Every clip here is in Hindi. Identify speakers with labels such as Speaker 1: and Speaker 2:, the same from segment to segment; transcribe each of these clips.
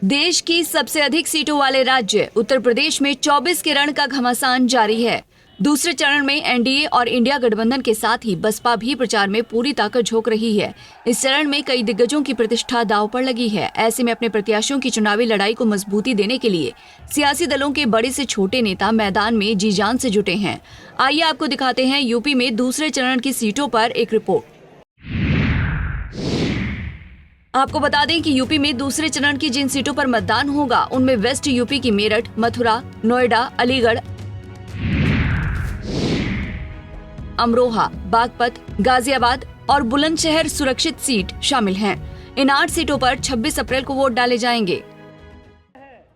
Speaker 1: देश की सबसे अधिक सीटों वाले राज्य उत्तर प्रदेश में 24 के रण का घमासान जारी है। दूसरे चरण में एनडीए और इंडिया गठबंधन के साथ ही बसपा भी प्रचार में पूरी ताकत झोंक रही है। इस चरण में कई दिग्गजों की प्रतिष्ठा दांव पर लगी है। ऐसे में अपने प्रत्याशियों की चुनावी लड़ाई को मजबूती देने के लिए सियासी दलों के बड़े से छोटे नेता मैदान में जी जान से जुटे हैं। आइए आपको दिखाते हैं यूपी में दूसरे चरण की सीटों पर एक रिपोर्ट। आपको बता दें कि यूपी में दूसरे चरण की जिन सीटों पर मतदान होगा उनमें वेस्ट यूपी की मेरठ, मथुरा, नोएडा, अलीगढ़, अमरोहा, बागपत, गाजियाबाद और बुलंदशहर सुरक्षित सीट शामिल हैं। इन 8 सीटों पर 26 अप्रैल को वोट डाले जाएंगे।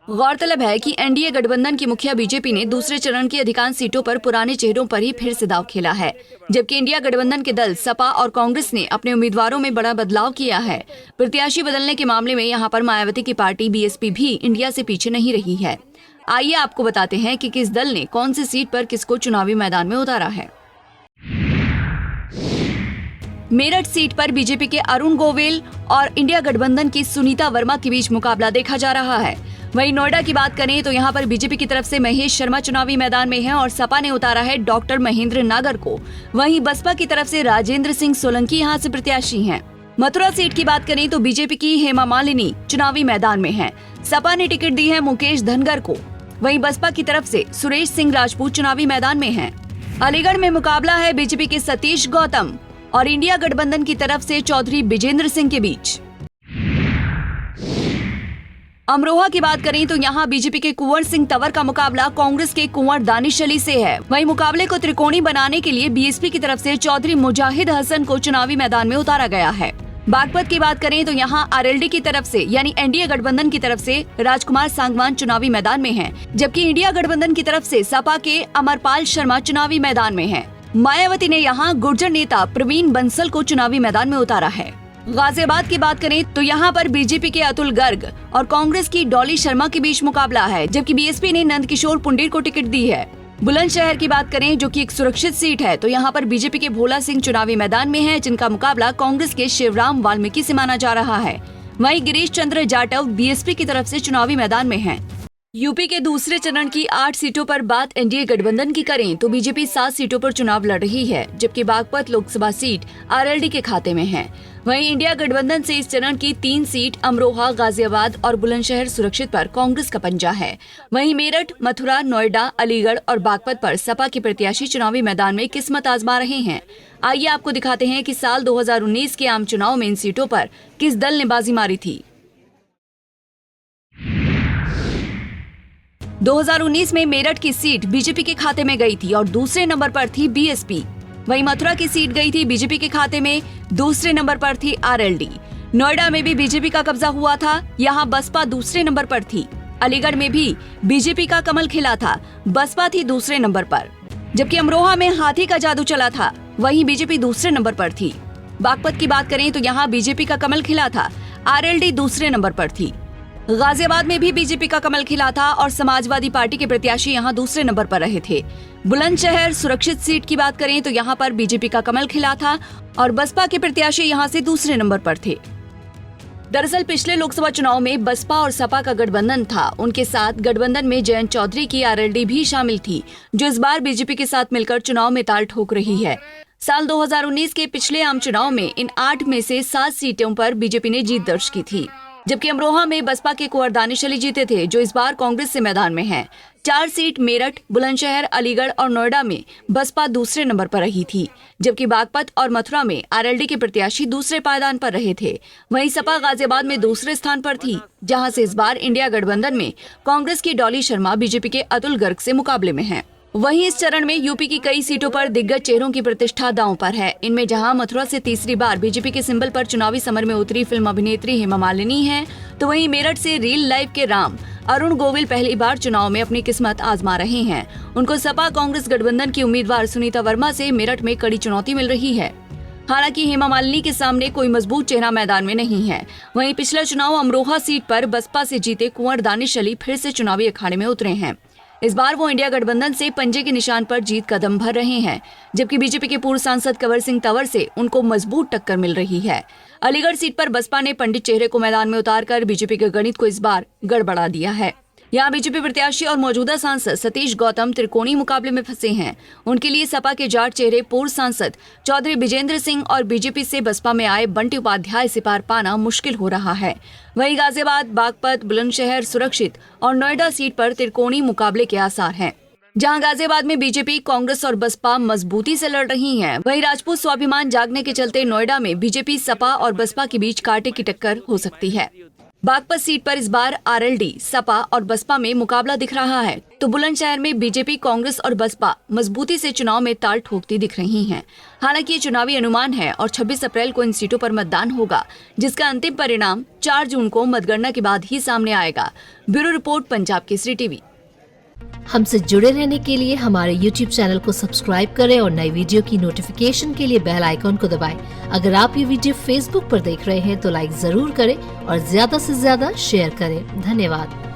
Speaker 1: गौरतलब है कि एनडीए गठबंधन की मुखिया बीजेपी ने दूसरे चरण की अधिकांश सीटों पर पुराने चेहरों पर ही फिर से दांव खेला है, जबकि इंडिया गठबंधन के दल सपा और कांग्रेस ने अपने उम्मीदवारों में बड़ा बदलाव किया है। प्रत्याशी बदलने के मामले में यहां पर मायावती की पार्टी बीएसपी भी इंडिया से पीछे नहीं रही है। आइए आपको बताते हैं कि किस दल ने कौन सी सीट पर किसको चुनावी मैदान में उतारा है। मेरठ सीट पर बीजेपी के अरुण गोविल और इंडिया गठबंधन की सुनीता वर्मा के बीच मुकाबला देखा जा रहा है। वहीं नोएडा की बात करें तो यहां पर बीजेपी की तरफ से महेश शर्मा चुनावी मैदान में है और सपा ने उतारा है डॉक्टर महेंद्र नागर को। वहीं बसपा की तरफ से राजेंद्र सिंह सोलंकी यहां से प्रत्याशी हैं। मथुरा सीट की बात करें तो बीजेपी की हेमा मालिनी चुनावी मैदान में है। सपा ने टिकट दी है मुकेश धनगर को। वहीं बसपा की तरफ से सुरेश सिंह राजपूत चुनावी मैदान में है। अलीगढ़ में मुकाबला है बीजेपी के सतीश गौतम और इंडिया गठबंधन की तरफ से चौधरी विजेंद्र सिंह के बीच। अमरोहा की बात करें तो यहाँ बीजेपी के कुंवर सिंह तंवर का मुकाबला कांग्रेस के कुंवर दानिश अली से है। वहीं मुकाबले को त्रिकोणी बनाने के लिए बीएसपी की तरफ से चौधरी मुजाहिद हसन को चुनावी मैदान में उतारा गया है। बागपत की बात करें तो यहाँ आरएलडी की तरफ से यानी एनडीए गठबंधन की तरफ से राजकुमार सांगवान चुनावी मैदान में है, जबकि इंडिया गठबंधन की तरफ से सपा के अमरपाल शर्मा चुनावी मैदान में है। मायावती ने यहाँ गुर्जर नेता प्रवीण बंसल को चुनावी मैदान में उतारा है। गाजियाबाद की बात करें तो यहाँ पर बीजेपी के अतुल गर्ग और कांग्रेस की डॉली शर्मा के बीच मुकाबला है, जबकि बीएसपी ने नंदकिशोर पुंडीर को टिकट दी है। बुलंदशहर की बात करें जो कि एक सुरक्षित सीट है तो यहाँ पर बीजेपी के भोला सिंह चुनावी मैदान में है, जिनका मुकाबला कांग्रेस के शिवराम वाल्मीकि से माना जा रहा है। वहीं गिरीश चंद्र जाटव बीएसपी की तरफ से चुनावी मैदान में है। यूपी के दूसरे चरण की 8 सीटों पर बात एनडीए गठबंधन की करें तो बीजेपी 7 सीटों पर चुनाव लड़ रही है, जबकि बागपत लोकसभा सीट आरएलडी के खाते में है। वहीं इंडिया गठबंधन से इस चरण की 3 सीट अमरोहा, गाजियाबाद और बुलंदशहर सुरक्षित पर कांग्रेस का पंजा है। वहीं मेरठ, मथुरा, नोएडा, अलीगढ़ और बागपत पर सपा के प्रत्याशी चुनावी मैदान में किस्मत आजमा रहे हैं। आइए आपको दिखाते हैं कि साल 2019 के आम चुनाव में इन सीटों पर किस दल ने बाजी मारी थी। 2019 में मेरठ की सीट बीजेपी के खाते में गई थी और दूसरे नंबर पर थी बीएसपी। वहीं मथुरा की सीट गई थी बीजेपी के खाते में, दूसरे नंबर पर थी आरएलडी। नोएडा में भी बीजेपी का कब्जा हुआ था, यहाँ बसपा दूसरे नंबर पर थी। अलीगढ़ में भी बीजेपी का कमल खिला था, बसपा थी दूसरे नंबर पर। जबकि अमरोहा में हाथी का जादू चला था, वहीं बीजेपी दूसरे नंबर पर थी। बागपत की बात करें तो यहाँ बीजेपी का कमल खिला था, आरएलडी दूसरे नंबर पर थी। गाजियाबाद में भी बीजेपी का कमल खिला था और समाजवादी पार्टी के प्रत्याशी यहां दूसरे नंबर पर रहे थे। बुलंदशहर सुरक्षित सीट की बात करें तो यहां पर बीजेपी का कमल खिला था और बसपा के प्रत्याशी यहां से दूसरे नंबर पर थे। दरअसल पिछले लोकसभा चुनाव में बसपा और सपा का गठबंधन था। उनके साथ गठबंधन में जयंत चौधरी की आरएलडी भी शामिल थी, जो इस बार बीजेपी के साथ मिलकर चुनाव में ताल ठोक रही है। साल 2019 के पिछले आम चुनाव में इन 8 में से 7 सीटों पर बीजेपी ने जीत दर्ज की थी, जबकि अमरोहा में बसपा के कुंवर दानिश अली जीते थे, जो इस बार कांग्रेस से मैदान में है। 4 सीट मेरठ, बुलंदशहर, अलीगढ़ और नोएडा में बसपा दूसरे नंबर पर रही थी, जबकि बागपत और मथुरा में आरएलडी के प्रत्याशी दूसरे पायदान पर रहे थे। वहीं सपा गाजियाबाद में दूसरे स्थान पर थी, जहां से इस बार इंडिया गठबंधन में कांग्रेस की डॉली शर्मा बीजेपी के अतुल गर्ग से मुकाबले में है। वहीं इस चरण में यूपी की कई सीटों पर दिग्गज चेहरों की प्रतिष्ठा दांव पर है। इनमें जहां मथुरा से तीसरी बार बीजेपी के सिंबल पर चुनावी समर में उतरी फिल्म अभिनेत्री हेमा मालिनी है, तो वहीं मेरठ से रियल लाइफ के राम अरुण गोविल पहली बार चुनाव में अपनी किस्मत आजमा रहे हैं। उनको सपा कांग्रेस गठबंधन की उम्मीदवार सुनीता वर्मा से मेरठ में कड़ी चुनौती मिल रही है। हालांकि हेमा मालिनी के सामने कोई मजबूत चेहरा मैदान में नहीं है। वहीं पिछला चुनाव अमरोहा सीट पर बसपा से जीते कुंवर दानिश अली फिर से चुनावी अखाड़े में उतरे हैं। इस बार वो इंडिया गठबंधन से पंजे के निशान पर जीत कदम भर रहे हैं, जबकि बीजेपी के पूर्व सांसद कंवर सिंह तंवर से उनको मजबूत टक्कर मिल रही है। अलीगढ़ सीट पर बसपा ने पंडित चेहरे को मैदान में उतारकर बीजेपी के गणित को इस बार गड़बड़ा दिया है। यहाँ बीजेपी प्रत्याशी और मौजूदा सांसद सतीश गौतम त्रिकोणीय मुकाबले में फंसे हैं। उनके लिए सपा के जाट चेहरे पूर्व सांसद चौधरी विजेंद्र सिंह और बीजेपी से बसपा में आए बंटी उपाध्याय से पार पाना मुश्किल हो रहा है। वहीं गाजियाबाद, बागपत, बुलंदशहर, सुरक्षित और नोएडा सीट पर त्रिकोणीय मुकाबले के आसार हैं। जहां गाजियाबाद में बीजेपी, कांग्रेस और बसपा मजबूती से लड़ रही हैं, वहीं राजपूत स्वाभिमान जागने के चलते नोएडा में बीजेपी, सपा और बसपा के बीच कांटे की टक्कर हो सकती है। बागपत सीट पर इस बार आरएलडी, सपा और बसपा में मुकाबला दिख रहा है, तो बुलंदशहर में बीजेपी, कांग्रेस और बसपा मजबूती से चुनाव में ताल ठोकती दिख रही हैं। हालांकि ये चुनावी अनुमान है और 26 अप्रैल को इन सीटों पर मतदान होगा, जिसका अंतिम परिणाम 4 जून को मतगणना के बाद ही सामने आएगा। Bureau report, Punjab Kesari TV.
Speaker 2: हमसे जुड़े रहने के लिए हमारे YouTube चैनल को सब्सक्राइब करें और नई वीडियो की नोटिफिकेशन के लिए बेल आइकॉन को दबाएं। अगर आप ये वीडियो Facebook पर देख रहे हैं तो लाइक जरूर करें और ज्यादा से ज्यादा शेयर करें। धन्यवाद।